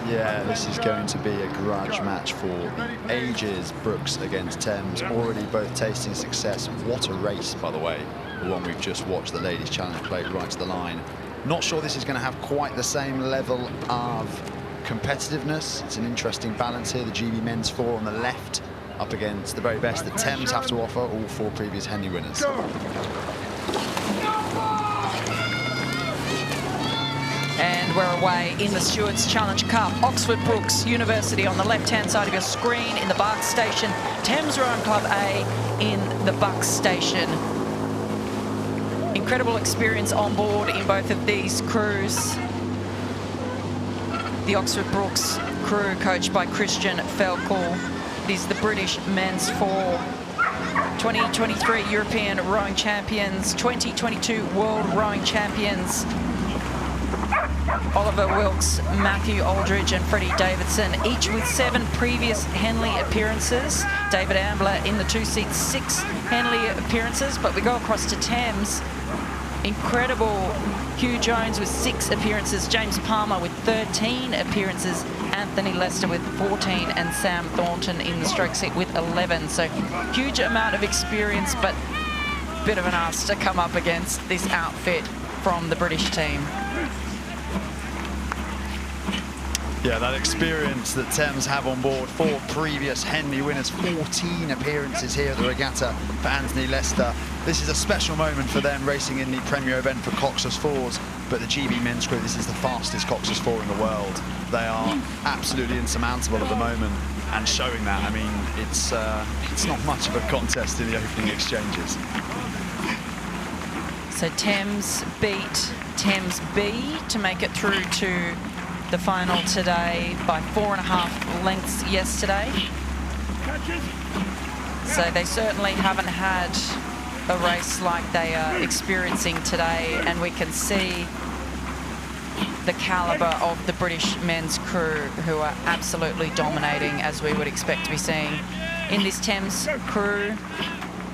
Yeah, this is going to be a grudge match for the ages. Brookes against Thames, already both tasting success. What a race, by the way, the one we've just watched, the Ladies Challenge played right to the line. Not sure this is going to have quite the same level of competitiveness. It's an interesting balance here. The GB men's four on the left up against the very best that Thames have to offer, all four previous Henley winners. And we're away in the Stewards Challenge Cup. Brookes University on the left-hand side of your screen in the Brookes Station. Thames Royal Club A in the Brookes Station. Incredible experience on board in both of these crews. The Brookes crew coached by Christian Felkel. It is the British men's four. 2023 European rowing champions, 2022 world rowing champions. Oliver Wilkes, Matthew Aldridge and Freddie Davidson, each with 7 previous Henley appearances. David Ambler in the 2 seats, 6 Henley appearances. But we go across to Thames. Incredible Hugh Jones with 6 appearances, James Palmer with 13 appearances, Anthony Lester with 14, and Sam Thornton in the stroke seat with 11. So huge amount of experience, but bit of an ask to come up against this outfit from the British team. Yeah, that experience that Thames have on board, 4 previous Henley winners, 14 appearances here at the regatta for Anthony Lester. This is a special moment for them, racing in the premier event for Cox's Fours. But the GB men's crew, this is the fastest Cox's Four in the world. They are absolutely insurmountable at the moment, and showing that. I mean, it's not much of a contest in the opening exchanges. So Thames beat Thames B to make it through to the final today by 4.5 lengths yesterday. So they certainly haven't had a race like they are experiencing today, and we can see the caliber of the British men's crew, who are absolutely dominating, as we would expect to be seeing in this Thames crew.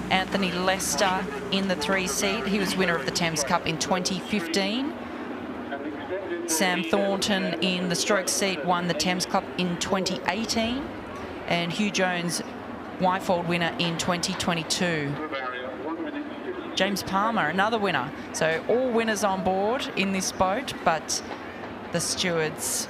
Anthony Lester in the 3 seat. He was winner of the Thames Cup in 2015. Sam Thornton in the stroke seat won the Thames Cup in 2018. And Hugh Jones, Wyfold winner in 2022. James Palmer, another winner. So all winners on board in this boat, but the stewards,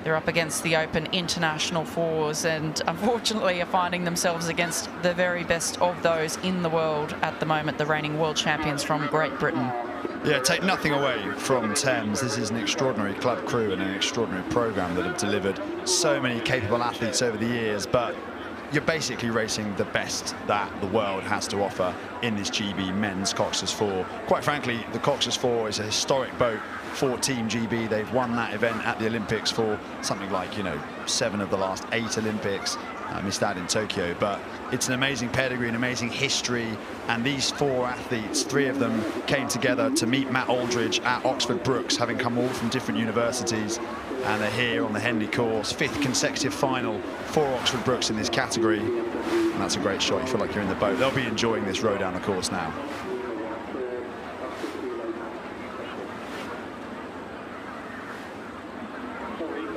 they're up against the Open International Fours, and unfortunately are finding themselves against the very best of those in the world at the moment, the reigning world champions from Great Britain. Yeah, take nothing away from Thames. This is an extraordinary club crew and an extraordinary program that have delivered so many capable athletes over the years, but you're basically racing the best that the world has to offer in this GB men's Cox's Four. Quite frankly, the Cox's Four is a historic boat for Team GB. They've won that event at the Olympics for something like, 7 of the last 8 Olympics. Missed out in Tokyo, but it's an amazing pedigree, an amazing history, and these 4 athletes, 3 of them came together to meet Matt Aldridge at Brookes, having come all from different universities, and they're here on the Henley course. 5th consecutive final for Brookes in this category, and that's a great shot. You feel like you're in the boat. They'll be enjoying this row down the course now.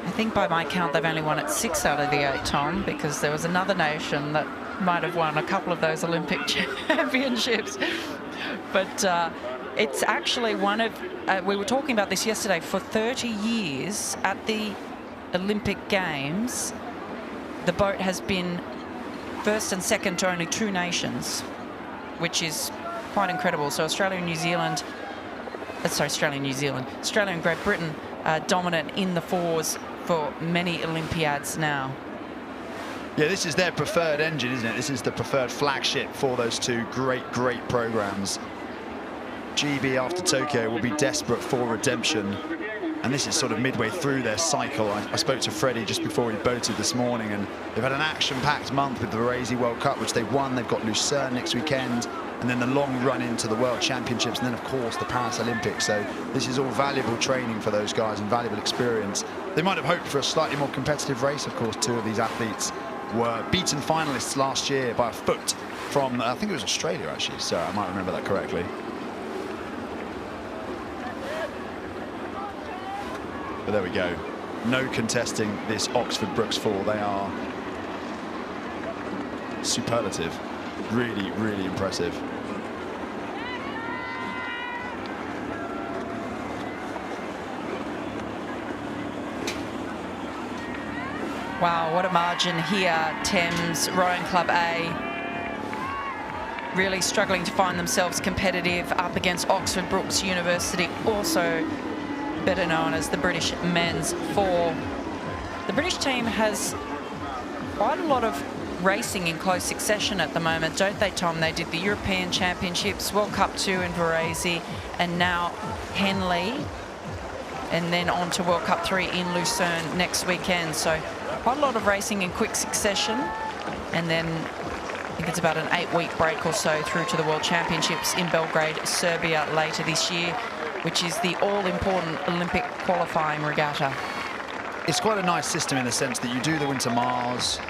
I think by my count they've only won it 6 out of the 8, Tom, because there was another nation that might have won a couple of those Olympic championships. But it's actually one of, we were talking about this yesterday, for 30 years at the Olympic Games, the boat has been first and second to only 2 nations, which is quite incredible. So Australia and New Zealand, Australia and Great Britain dominant in the fours for many Olympiads now. Yeah, this is their preferred engine, isn't it? This is the preferred flagship for those 2 great programs. GB after Tokyo will be desperate for redemption, and this is sort of midway through their cycle. I spoke to Freddie just before he boated this morning, and they've had an action-packed month with the Varese World Cup, which they've won. They've got Lucerne next weekend, and then the long run into the World Championships, and then, of course, the Paris Olympics. So this is all valuable training for those guys and valuable experience. They might have hoped for a slightly more competitive race. Of course, 2 of these athletes were beaten finalists last year by a foot from, I think it was Australia, actually, so I might remember that correctly. But there we go. no contesting this Oxford Brookes 4. They are superlative. Really, really impressive. Wow, what a margin here. Thames Rowing Club A really struggling to find themselves competitive up against Oxford Brookes University, also better known as the British Men's 4. The British team has quite a lot of racing in close succession at the moment, don't they, Tom? They did the European Championships, World Cup 2 in Varese, and now Henley, and then on to World Cup 3 in Lucerne next weekend. So quite a lot of racing in quick succession, and then I think it's about an 8-week break or so through to the World Championships in Belgrade, Serbia later this year, which is the all-important Olympic qualifying regatta. It's quite a nice system in the sense that you do the Winter Mars,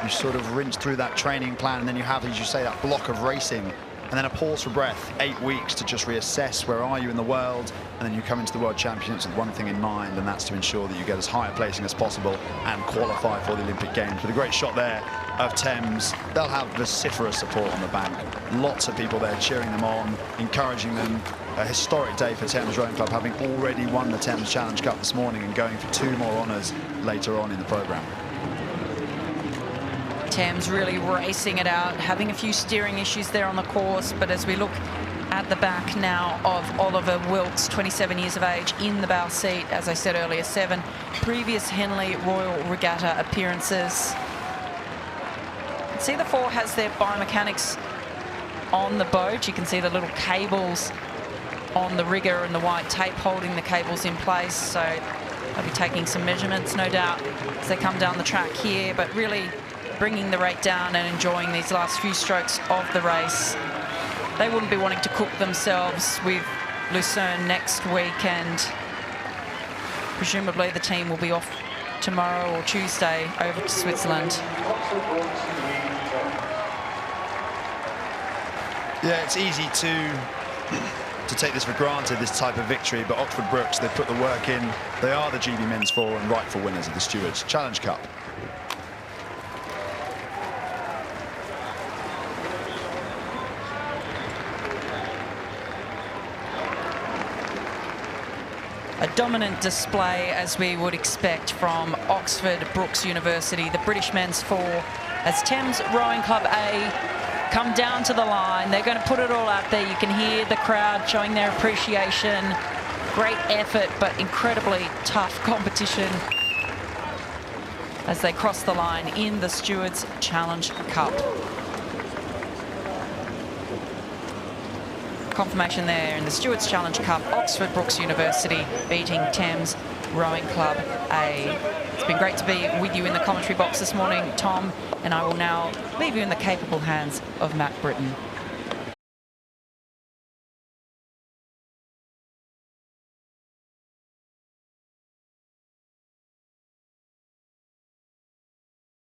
you sort of rinse through that training plan, and then you have, as you say, that block of racing, and then a pause for breath, 8 weeks to just reassess where are you in the world, and then you come into the World Championships with one thing in mind, and that's to ensure that you get as high a placing as possible and qualify for the Olympic Games. With a great shot there of Thames, they'll have vociferous support on the bank. Lots of people there cheering them on, encouraging them. A historic day for Thames Rowing Club, having already won the Thames Challenge Cup this morning and going for 2 more honours later on in the programme. Thames really racing it out, having a few steering issues there on the course, but as we look at the back now of Oliver Wilkes, 27 years of age, in the bow seat, as I said earlier, 7 previous Henley Royal Regatta appearances. See, the 4 has their biomechanics on the boat. You can see the little cables on the rigger and the white tape holding the cables in place, so they'll be taking some measurements, no doubt, as they come down the track here, but really bringing the rate down and enjoying these last few strokes of the race. They wouldn't be wanting to cook themselves with Lucerne next week, and presumably the team will be off tomorrow or Tuesday over to Switzerland. Yeah, it's easy to take this for granted, this type of victory, but Oxford Brookes, they put the work in. They are the GB Men's 4 and rightful winners of the Stewards Challenge Cup. A dominant display, as we would expect from Oxford Brookes University, the British Men's 4, as Thames Rowing Club A come down to the line. They're going to put it all out there. You can hear the crowd showing their appreciation. Great effort, but incredibly tough competition as they cross the line in the Stewards Challenge Cup. Confirmation there in the Stewards Challenge Cup, Oxford Brookes University beating Thames Rowing Club A. It's been great to be with you in the commentary box this morning, Tom, and I will now leave you in the capable hands of Matt Britton.